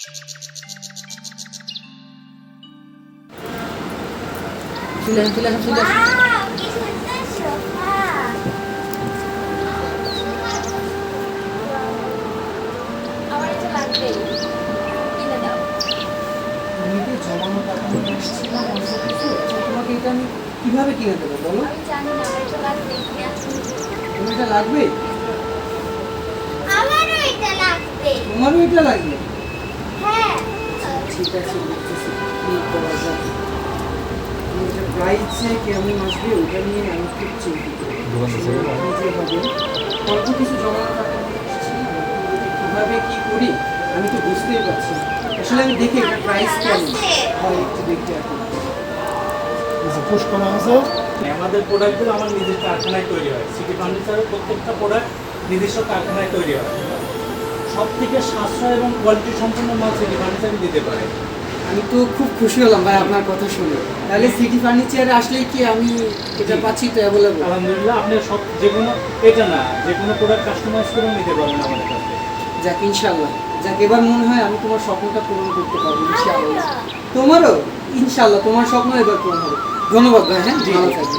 চলে আসুন, চলে আসুন, চলে আসুন। Wow, কি সুন্দর সোফা। আমার এটা লাগবে, কিনে দাও। তুমি তো জমানো টাকা নিয়ে এসেছিলাম অল্প কিছু, এখন তোমাকে এটা আমি কিভাবে কিনে দেবো বলো? আমি জানি না, আমার এটা লাগবে, কিনে আসুন। তুমি এটা লাগবে? আমারও এটা লাগবে। তোমারও এটা লাগবে? হ্যাঁ। ঠিক আছে, দেখতেছি কি করা যায়। এটা প্রাইসে কেমন আসবে ওটা নিয়ে আমি খুব চিন্তিত। আমি যে হবে অল্প কিছু জমানো টাকা নিয়ে এসেছিলাম, কিভাবে কি করি আমি তো বুঝতেই পারছি না। আসলে আমি দেখি এটা প্রাইস কেমন হয়, একটু দেখতে এখন। পুশ করা আছে। আমাদের প্রোডাক্টগুলো আমার নিজের কারখানায় তৈরি হয়। সিটি ফার্নিচারের প্রত্যেকটা প্রোডাক্ট নিজস্ব কারখানায় তৈরি হয়। সব থেকে সাশ্রয় এবং কোয়ালিটি সম্পন্ন মাল সিটি ফার্নিচারই দিতে পারে। আমি তো খুব খুশি হলাম ভাই আপনার কথা শুনে। তাহলে সিটি ফার্নিচারে আসলেই কি আমি এটা পাচ্ছি তো অ্যাভেলেবল? আলহামদুলিল্লাহ, আপনি সব যে কোনো, এটা না, যে কোনো প্রোডাক্ট কাস্টমাইজ করে নিতে পারবেন আমাদের কাছে। যাক ইনশাল্লাহ, যাক এবার মনে হয় আমি তোমার স্বপ্নটা পূরণ করতে পারবো ইনশাআল্লাহ। তোমারও ইনশাআল্লাহ তোমার স্বপ্ন এবার পূরণ হবে। ধন্যবাদ ভাই, হ্যাঁ ভালো থাকবে।